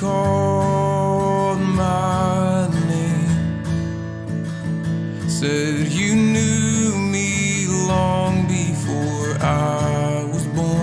called my name, said you knew me long before I was born.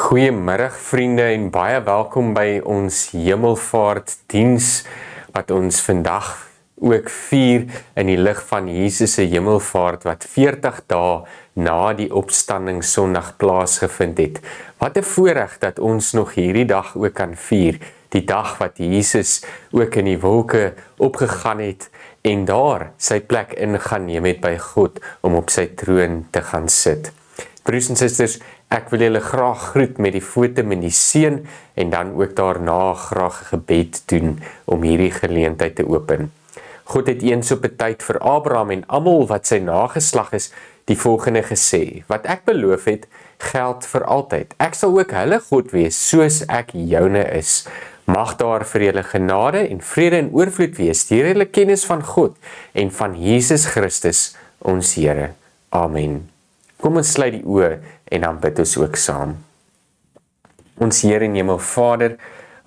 Goeiemiddag vriende en baie welkom by ons hemelvaartdiens wat ons vandag ook vier in die lig van Jesus se hemelvaart wat 40 dae na die opstanding Sondag plaasgevind het. Wat 'n voorreg dat ons nog hierdie dag ook kan vier, die dag wat Jesus ook in die wolke opgegaan het en daar sy plek in gaan neem het by God om op sy troon te gaan sit. Broers en susters, ek wil julle graag groet met die fotum en die seën en dan ook daarna graag 'n gebed doen om hierdie geleentheid te open. God het eens op 'n tyd vir Abraham en almal wat sy nageslag is, die volgende gesê: wat ek beloof het, geld vir altyd. Ek sal ook hulle God wees, soos ek joune is. Mag daar vir julle genade en vrede en oorvloed wees deur julle kennis van God en van Jesus Christus, ons Here. Amen. Kom ons sluit die oë en dan bid ons ook saam. Ons Here en Hemelvader,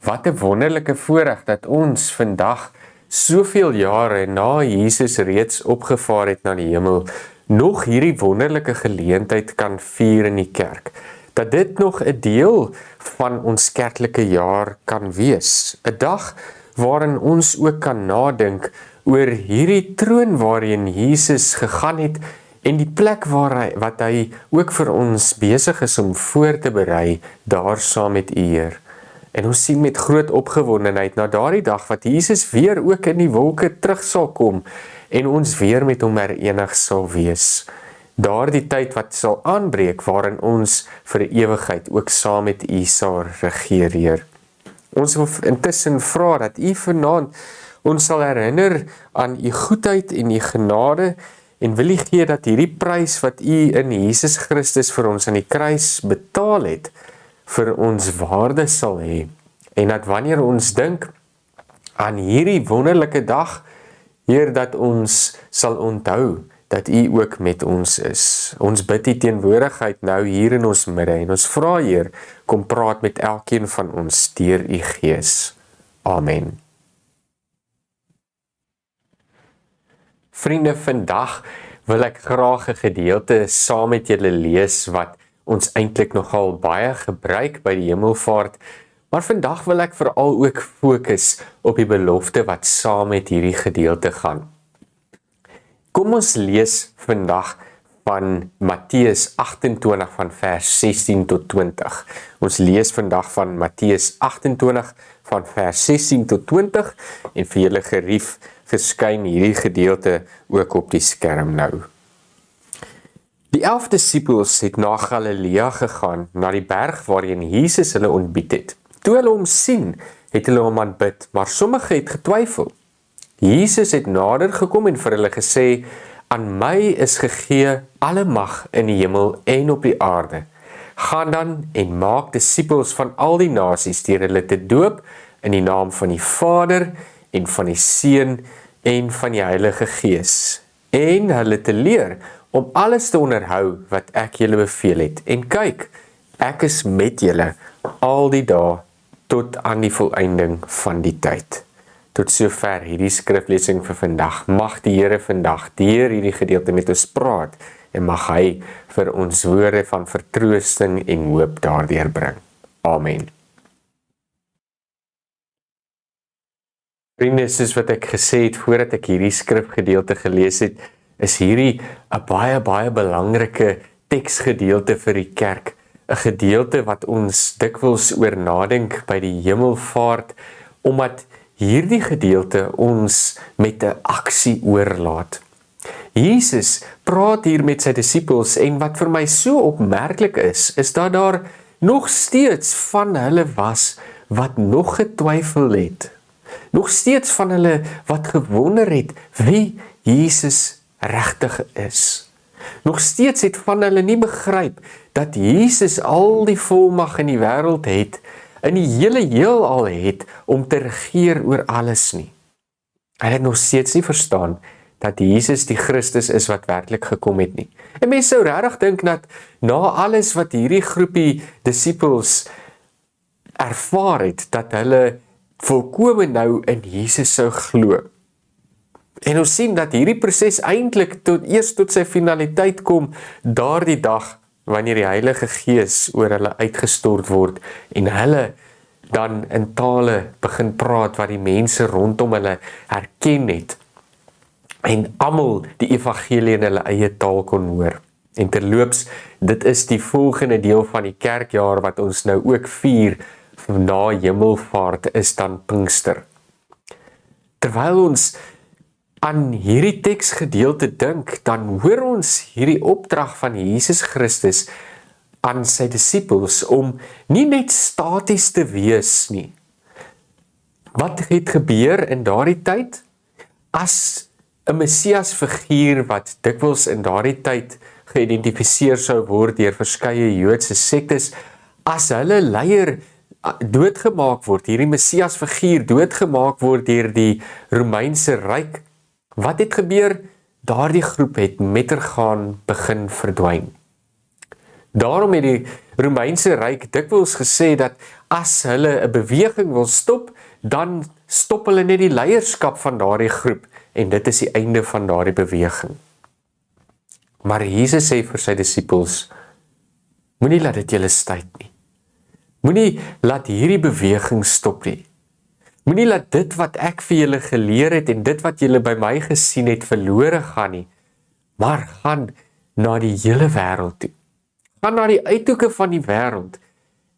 wat 'n wonderlike voorreg dat ons vandag soveel jare na Jesus reeds opgevaar het na die hemel, nog hierdie wonderlike geleentheid kan vier in die kerk. Dat dit nog 'n deel van ons kerklike jaar kan wees. 'n Dag waarin ons ook kan nadink oor hierdie troon waarheen Jesus gegaan het en die plek wat hy ook vir ons besig is om voor te berei, daar saam met U, Heer. En ons sien met groot opgewondenheid na daardie dag wat Jesus weer ook in die wolke terug sal kom en ons weer met hom herenig sal wees. Daardie tyd wat sal aanbreek waarin ons vir die ewigheid ook saam met U sal regeer, Heer. Ons wil intussen vra dat U vanaand ons sal herinner aan U goedheid en U genade en wil U gee dat hierdie prys wat U in Jesus Christus vir ons aan die kruis betaal het, vir ons waarde sal hê. En dat wanneer ons dink aan hierdie wonderlike dag, Heer, dat ons sal onthou dat U ook met ons is. Ons bid U teenwoordigheid nou hier in ons midde en ons vra, Heer, kom praat met elkeen van ons deur U Gees. Amen. Vriende, vandag wil ek graag 'n gedeelte saam met julle lees wat ons eintlik nogal baie gebruik by die hemelvaart, maar vandag wil ek veral ook fokus op die belofte wat saam met hierdie gedeelte gaan. Kom ons lees vandag van Matteus 28 van vers 16 tot 20. Ons lees vandag van Matteus 28 van vers 16 tot 20 en vir julle gerief verskyn hierdie gedeelte ook op die skerm nou. Die 11 disippels het na Galilea gegaan, na die berg waarheen Jesus hulle ontbied het. Toe hulle hom sien, het hulle hom aanbid, maar sommige het getwyfel. Jesus het nader gekom en vir hulle gesê: aan my is gegee alle mag in die hemel en op die aarde. Gaan dan en maak disippels van al die nasies deur hulle te doop in die naam van die Vader en van die Seun en van die Heilige Gees, en hulle te leer om alles te onderhou wat ek julle beveel het. En kyk, ek is met julle al die dae tot aan die volëinding van die tyd. Tot sover hierdie skriflesing vir vandag. Mag die Here vandag deur hierdie gedeelte met ons praat en mag hy vir ons woorde van vertroosting en hoop daardeur bring. Amen. Vriende, soos wat ek gesê het voordat ek hierdie skrifgedeelte gelees het, is hierdie 'n baie belangrike teksgedeelte vir die kerk. 'n Gedeelte wat ons dikwels oor nadink by die hemelvaart, omdat hierdie gedeelte ons met 'n aksie oorlaat. Jesus praat hier met sy disippels en wat vir my so opmerklik is dat daar nog steeds van hulle was wat nog getwyfel het. nog steeds van hulle wat gewonder het wie Jesus regtig is. Nog steeds het van hulle nie begryp dat Jesus al die volmag in die wêreld het, in die hele heelal het, om te regeer oor alles nie. Hulle het nog steeds nie verstaan dat Jesus die Christus is wat werklik gekom het nie. En mense sou regtig dink dat na alles wat hierdie groepie disippels ervaar het, dat hulle volkome nou in Jesus sou glo. En ons sien dat hierdie proses eintlik eers tot sy finaliteit kom daardie dag wanneer die Heilige Gees oor hulle uitgestort word en hulle dan in tale begin praat wat die mense rondom hulle herken het en almal die evangelie in hulle eie taal kon hoor. En terloops, dit is die volgende deel van die kerkjaar wat ons nou ook vier na Hemelvaart is dan Pinkster. Terwyl ons aan hierdie teksgedeelte dink, dan hoor ons hierdie opdrag van Jesus Christus aan sy disippels om nie net staties te wees nie. Wat het gebeur in daardie tyd? As 'n Messias figuur wat dikwels in daardie tyd geïdentifiseer sou word deur verskeie Joodse sektes, as hulle leier doodgemaak word, hierdie Messias figuur doodgemaak word deur die Romeinse ryk, wat het gebeur? Daardie groep het mettergaan begin verdwyn. Daarom het die Romeinse ryk dikwels gesê dat as hulle 'n beweging wil stop, dan stop hulle net die leierskap van daardie groep en dit is die einde van daardie beweging. Maar Jesus sê vir sy disippels, moenie laat dit julle stuit nie. Moenie laat hierdie beweging stop nie. Moenie laat dit wat ek vir julle geleer het en dit wat julle by my gesien het verlore gaan nie, maar gaan na die hele wêreld toe. Gaan na die uithoeke van die wêreld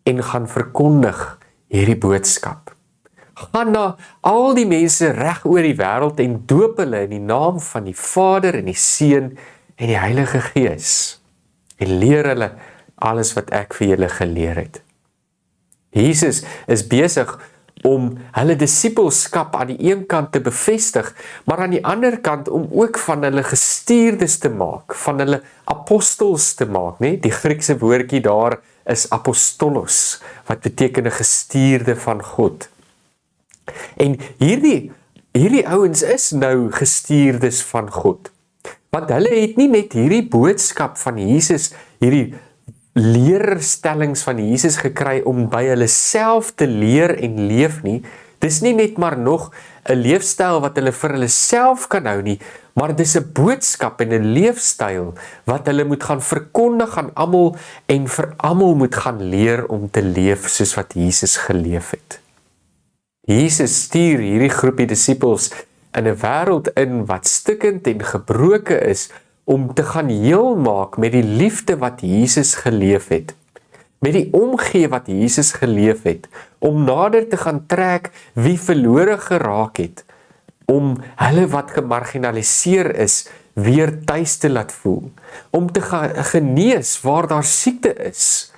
en gaan verkondig hierdie boodskap. Gaan na al die mense reg oor die wêreld en doop hulle in die naam van die Vader en die Seun en die Heilige Gees. En leer hulle alles wat ek vir julle geleer het. Jesus is besig om hulle disippelskap aan die een kant te bevestig, maar aan die ander kant om ook van hulle gestuurdes te maak, van hulle apostels te maak, né? Die Griekse woordjie daar is apostolos, wat beteken 'n gestuurde van God. En hierdie ouens is nou gestuurdes van God, want hulle het nie net hierdie boodskap van Jesus, hierdie leerstellings van Jesus gekry om by hulle self te leer en leef nie. Dis nie net maar nog 'n leefstyl wat hulle vir hulle self kan hou nie, maar dis 'n boodskap en 'n leefstyl wat hulle moet gaan verkondig aan almal en vir almal moet gaan leer om te leef soos wat Jesus geleef het. Jesus stuur hierdie groepie disippels in 'n wêreld in wat stikkend en gebroke is, om te gaan heel maak met die liefde wat Jesus geleef het, met die omgee wat Jesus geleef het, om nader te gaan trek wie verlore geraak het, om hulle wat gemarginaliseer is, weer tuis te laat voel, om te genees waar daar siekte is,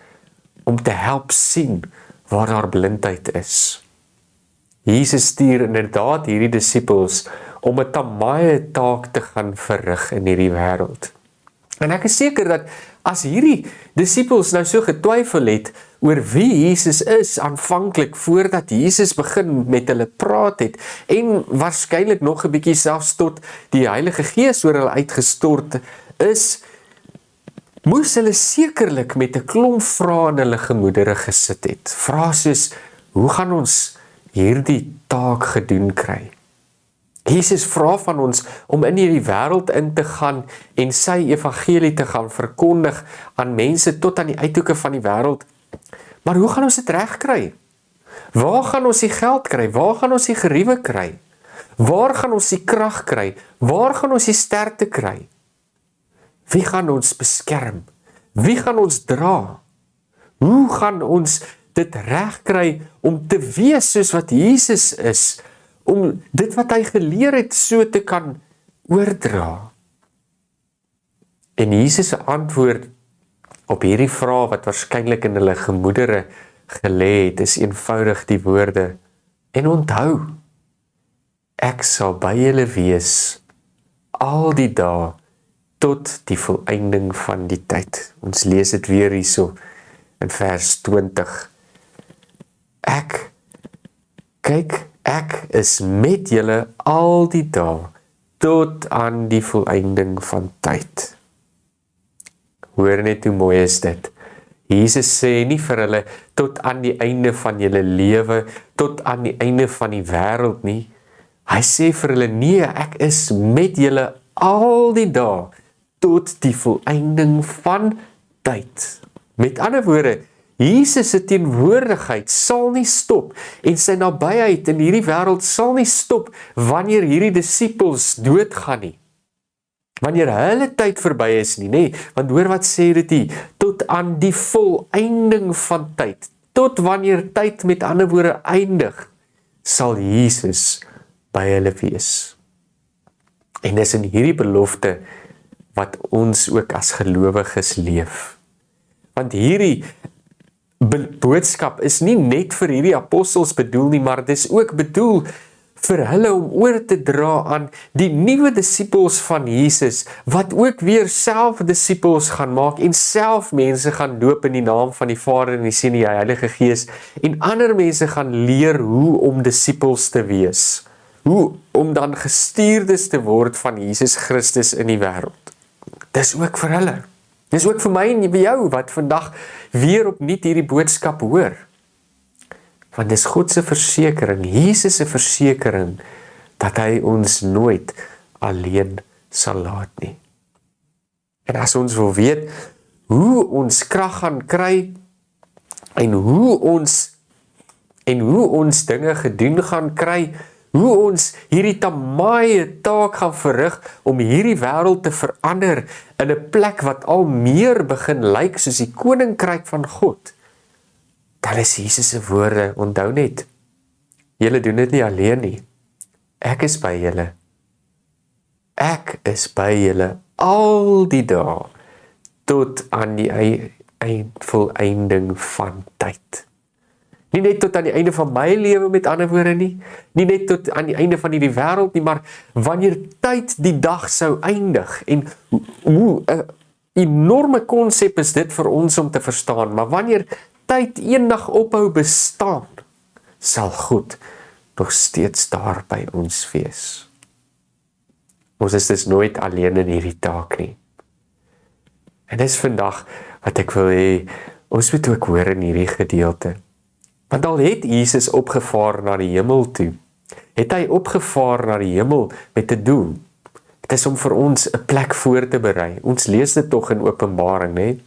om te help sien waar daar blindheid is. Jesus stuur inderdaad hierdie disippels om 'n tamaie taak te gaan verrig in hierdie wêreld. En ek is seker dat as hierdie disippels nou so getwyfel het oor wie Jesus is aanvanklik voordat Jesus begin met hulle praat het en waarskynlik nog 'n bietjie selfs tot die Heilige Gees oor hulle uitgestort is, moes hulle sekerlik met 'n klomp vrae in hulle gemoedere gesit het. Vrae soos, hoe gaan ons hierdie taak gedoen kry? Jesus vra van ons om in hierdie wêreld in te gaan en sy evangelie te gaan verkondig aan mense tot aan die uithoeke van die wêreld. Maar hoe gaan ons dit reg kry? Waar gaan ons die geld kry? Waar gaan ons die geriewe kry? Waar gaan ons die krag kry? Waar gaan ons die sterkte kry? Wie gaan ons beskerm? Wie gaan ons dra? Hoe gaan ons dit reg kry om te wees soos wat Jesus is? Om dit wat hy geleer het so te kan oordra. En Jesus se antwoord op hierdie vraag wat waarskynlik in hulle gemoedere gelê het, is eenvoudig die woorde, en onthou, ek sal by julle wees al die dae tot die volëinding van die tyd. Ons lees dit weer hierso in vers 20. Ek is met julle al die dae tot aan die volëinding van tyd. Hoor net hoe mooi is dit. Jesus sê nie vir hulle tot aan die einde van julle lewe, tot aan die einde van die wêreld nie. Hy sê vir hulle, nee, ek is met julle al die dae tot die volëinding van tyd. Met ander woorde, Jesus se teenwoordigheid sal nie stop en sy nabyheid in hierdie wêreld sal nie stop wanneer hierdie disippels doodgaan nie. Wanneer hulle tyd verby is nie, nê? Want hoor wat sê dit hier, tot aan die volëinding van tyd, tot wanneer tyd met ander woorde eindig, sal Jesus by hulle wees. En dis in hierdie belofte wat ons ook as gelowiges leef. Want hierdie boodskap is nie net vir hierdie apostels bedoel nie, maar dis ook bedoel vir hulle om oor te dra aan die nuwe disippels van Jesus, wat ook weer self disippels gaan maak en self mense gaan doop in die naam van die Vader en die Seun en die Heilige Gees en ander mense gaan leer hoe om disippels te wees, hoe om dan gestuurdes te word van Jesus Christus in die wêreld. Dis ook vir hulle. Dis ook vir my en vir jou wat vandag weer opnuut hierdie boodskap hoor. Want dis God se versekering, Jesus se versekering, dat hy ons nooit alleen sal laat nie. En as ons wil weet hoe ons krag gaan kry en hoe ons dinge gedoen gaan kry, hoe ons hierdie tamaie taak gaan verrig om hierdie wêreld te verander in 'n plek wat al meer begin lyk soos die koninkryk van God, dan is Jesus se woorde, onthou net, julle doen dit nie alleen nie, ek is by julle. Ek is by julle al die dae tot aan die volëinding van tyd. Nie net tot aan die einde van my lewe met ander woorde nie net tot aan die einde van hierdie wêreld nie, maar wanneer tyd die dag sou eindig, en hoe 'n enorme konsep is dit vir ons om te verstaan, maar wanneer tyd eendag ophou bestaan, sal God nog steeds daar by ons wees. Ons is dus nooit alleen in hierdie taak nie. En dis vandag wat ek wil hê, ons moet ook hoor in hierdie gedeelte. Want al het Jesus opgevaar na die hemel toe, het hy opgevaar na die hemel met 'n doel. Dit is om vir ons 'n plek voor te berei. Ons lees dit tog in Openbaring, né?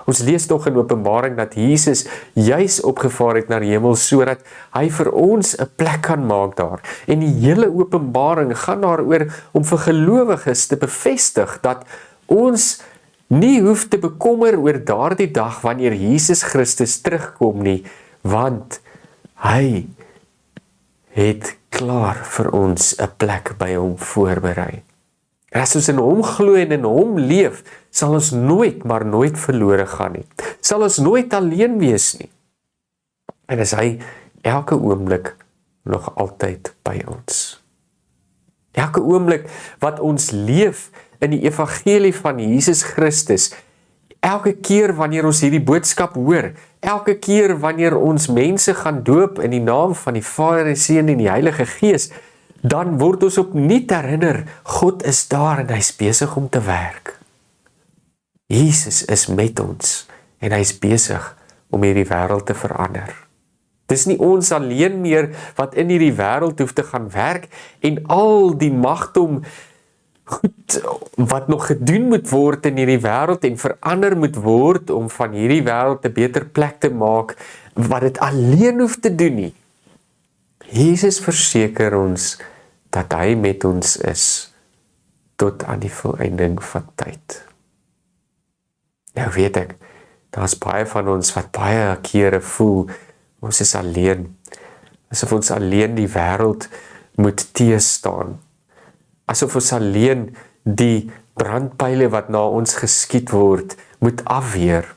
Ons lees tog in Openbaring dat Jesus juis opgevaar het na die hemel sodat hy vir ons 'n plek kan maak daar. En die hele Openbaring gaan daaroor om vir gelowiges te bevestig dat ons nie hoef te bekommer oor daardie dag wanneer Jesus Christus terugkom nie, want hy het klaar vir ons 'n plek by hom voorberei. As ons in hom glo en in hom leef, sal ons nooit, maar nooit verlore gaan nie. Sal ons nooit alleen wees nie. En is hy elke oomblik nog altyd by ons. Elke oomblik wat ons leef in die evangelie van Jesus Christus, elke keer wanneer ons hierdie boodskap hoor, elke keer wanneer ons mense gaan doop in die naam van die Vader en Seun en die Heilige Gees, dan word ons opnuut herinner, God is daar en hy is besig om te werk. Jesus is met ons en hy is besig om hierdie wêreld te verander. Dis nie ons alleen meer wat in hierdie wêreld hoef te gaan werk en al die magdom goed wat nog gedoen moet word in hierdie wêreld en verander moet word om van hierdie wêreld 'n beter plek te maak, wat dit alleen hoef te doen nie. Jesus verseker ons dat hy met ons is tot aan die volëinding van tyd. Nou weet ek, daar's baie van ons wat baie kere voel, ons is alleen, asof ons alleen die wêreld moet teëstaan, asof ons alleen die brandpyle wat na ons geskiet word, moet afweer,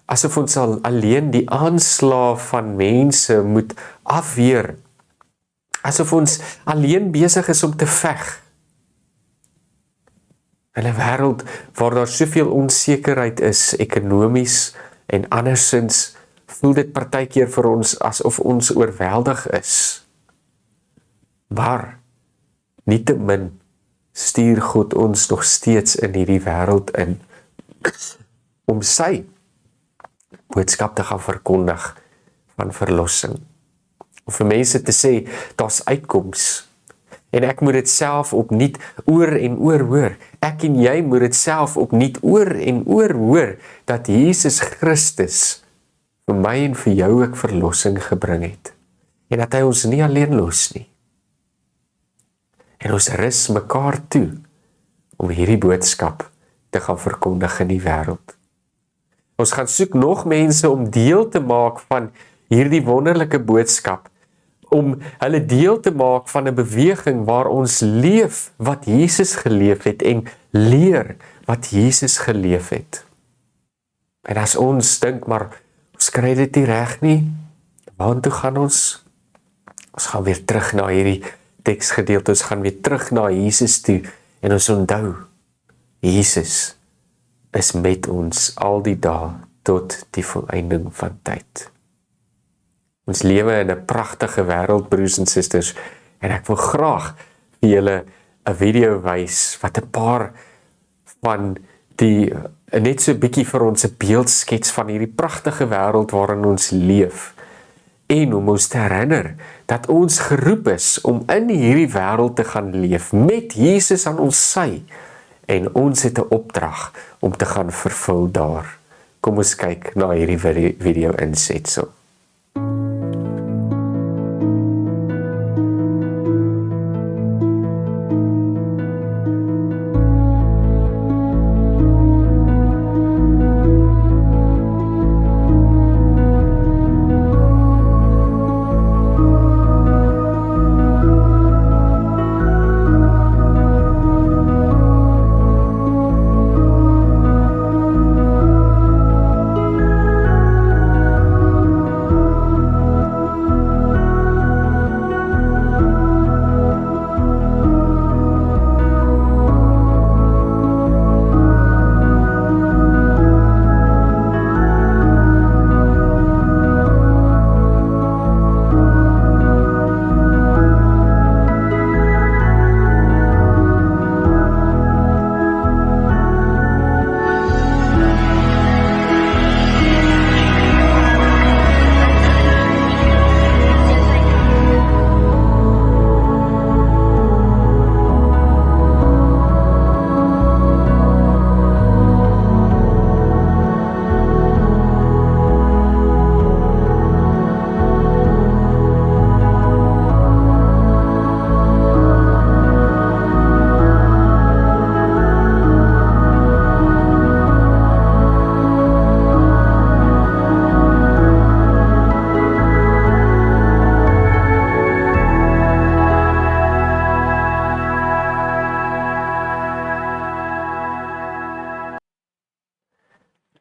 asof ons alleen die aanslae van mense moet afweer, Asof ons alleen besig is om te veg. In 'n wêreld waar daar soveel onsekerheid is, ekonomies en andersins, voel dit partykeer vir ons asof ons oorweldig is. Maar nietemin stuur God ons nog steeds in hierdie wêreld in om sy boodskap te gaan verkondig van verlossing. Om vir mense te sê, daar's uitkoms. En ek moet dit self opnuut oor en oor hoor. Ek en jy moet dit self opnuut oor en oor hoor, dat Jesus Christus vir my en vir jou ook verlossing gebring het. En dat hy ons nie alleen los nie. En ons rus mekaar toe om hierdie boodskap te gaan verkondig in die wêreld. Ons gaan soek nog mense om deel te maak van hierdie wonderlike boodskap, om hulle deel te maak van 'n beweging waar ons leef wat Jesus geleef het en leer wat Jesus geleef het. En as ons dink, maar ons kry dit nie reg nie, waartoe gaan ons? Ons gaan weer terug na hierdie teksgedeelte, ons gaan weer terug na Jesus toe en ons onthou, Jesus is met ons al die dae tot die volëinding van tyd. Ons lewe in 'n pragtige wêreld, broers en susters, en ek wil graag vir julle 'n video wys wat 'n paar van die net so 'n bietjie vir ons 'n beeld skets van hierdie pragtige wêreld waarin ons leef. En om ons te herinner dat ons geroep is om in hierdie wêreld te gaan leef met Jesus aan ons sy. En ons het 'n opdrag om te gaan vervul daar. Kom ons kyk na hierdie video insetsel.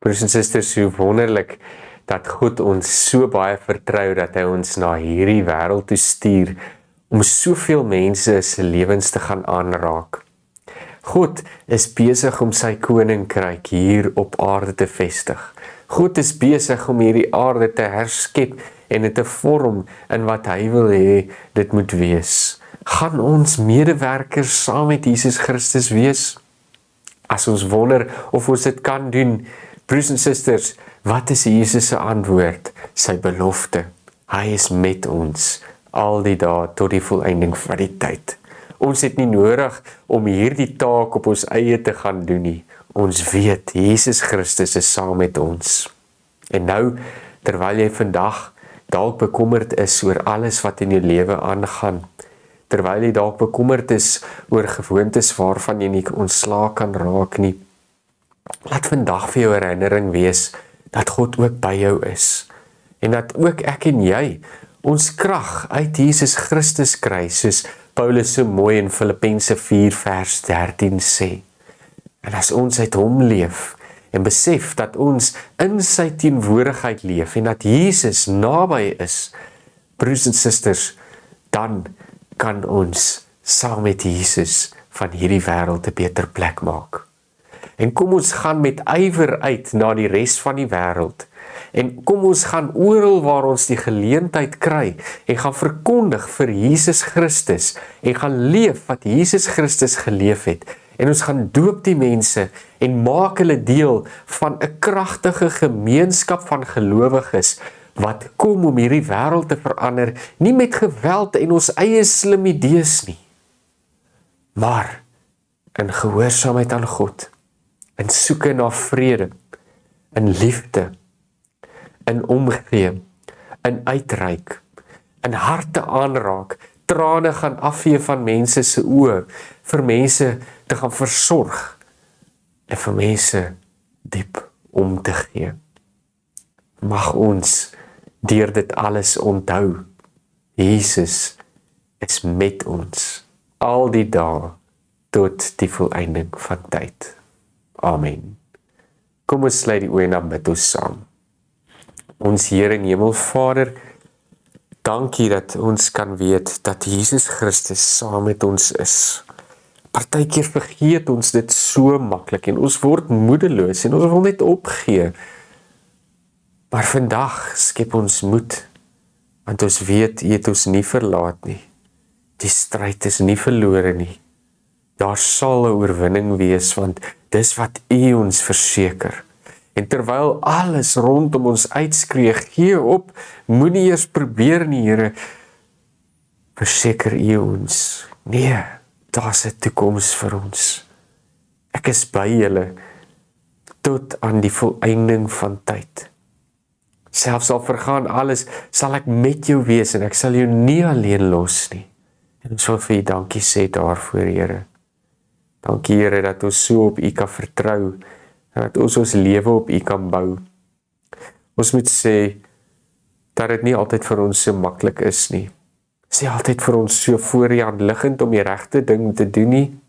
Broers en susters, hoe wonderlik dat God ons so baie vertrou dat hy ons na hierdie wêreld toe stuur om soveel mense se lewens te gaan aanraak. God is besig om sy koninkryk hier op aarde te vestig. God is besig om hierdie aarde te herskep en dit te vorm in wat hy wil hê dit moet wees. Gaan ons medewerkers saam met Jesus Christus wees? As ons wonder of ons dit kan doen, broers en susters, wat is Jesus se antwoord? Sy belofte. Hy is met ons al die dae tot die volëinding van die tyd. Ons het nie nodig om hierdie taak op ons eie te gaan doen nie. Ons weet, Jesus Christus is saam met ons. En nou, terwyl jy vandag dalk bekommerd is oor alles wat in jou lewe aangaan, terwyl jy dalk bekommerd is oor gewoontes waarvan jy nie ontslae kan raak nie, laat vandag vir jou herinnering wees dat God ook by jou is en dat ook ek en jy ons krag uit Jesus Christus kry, soos Paulus so mooi in Filippense 4 vers 13 sê. En as ons uit hom leef en besef dat ons in sy teenwoordigheid leef en dat Jesus naby is, broers en susters, dan kan ons saam met Jesus van hierdie wêreld 'n beter plek maak. En kom ons gaan met ywer uit na die res van die wêreld. En kom ons gaan oral waar ons die geleentheid kry en gaan verkondig vir Jesus Christus en gaan leef wat Jesus Christus geleef het. En ons gaan doop die mense en maak hulle deel van 'n kragtige gemeenskap van gelowiges wat kom om hierdie wêreld te verander, nie met geweld en ons eie slim idees nie, maar in gehoorsaamheid aan God, in soeke na vrede, in liefde, in omgee, in uitreik, in harte aanraak, trane gaan afvee van mense se oë, vir mense te gaan versorg, en vir mense diep om te gee. Mag ons deur dit alles onthou, Jesus is met ons, al die dae, tot die volëinding van tyd. Amen. Kom ons sluit die oë en dan bid ons saam. Ons Here en Hemelvader, dankie dat ons kan weet dat Jesus Christus saam met ons is. Partykeer vergeet ons dit so maklik en ons word moedeloos en ons wil net opgee. Maar vandag skep ons moed, want ons weet, U het ons nie verlaat nie. Die stryd is nie verlore nie. Daar sal 'n oorwinning wees, want dis wat U ons verseker. En terwyl alles rondom ons uitskree, gee op, moenie eers probeer nie, Here, verseker U ons. Nee, daar's 'n toekoms vir ons. Ek is by julle tot aan die volëinding van tyd. Selfs al vergaan alles, sal ek met jou wees en ek sal jou nie alleen los nie. En ons wil vir U dankie sê daarvoor, Here. Dankie, Here, dat ons so op U kan vertrou, en dat ons lewe op U kan bou. Ons moet sê, dat dit nie altyd vir ons so maklik is nie. Dis nie altyd vir ons so voor die hand liggend om die regte ding te doen nie,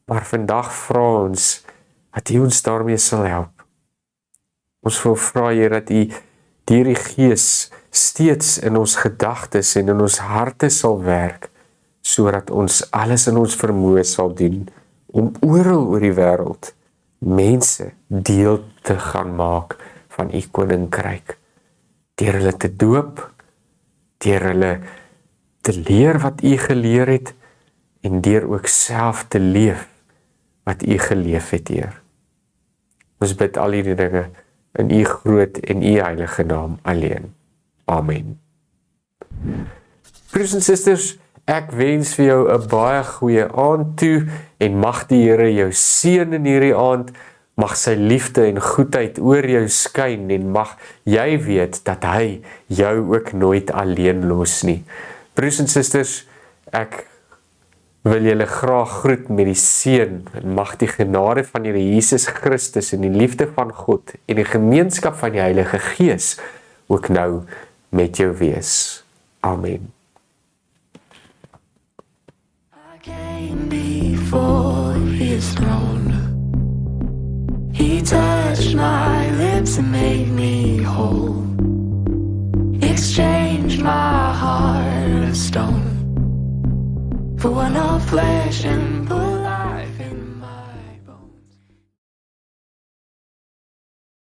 maar vandag vra ons, dat U ons daarmee sal help. Ons wil vra, Here, dat U deur die Gees steeds in ons gedagtes en in ons harte sal werk, sodat ons alles in ons vermoë sal doen, om oral oor die wêreld mense deel te gaan maak van U koninkryk, deur hulle te doop, deur hulle te leer wat U geleer het, en deur ook self te leef wat U geleef het, Heer. Ons bid al hierdie dinge in U groot en U heilige naam alleen. Amen. Broers en susters, ek wens vir jou 'n baie goeie aand toe, en mag die Here jou seën in hierdie aand, mag sy liefde en goedheid oor jou skyn, en mag jy weet dat hy jou ook nooit alleen los nie. Broers en susters, ek wil julle graag groet met die seën, en mag die genade van Here Jesus Christus en die liefde van God en die gemeenskap van die Heilige Gees ook nou met jou wees. Amen. I came before His throne. He touched my lips and made me whole. Exchanged my heart of stone for one of flesh and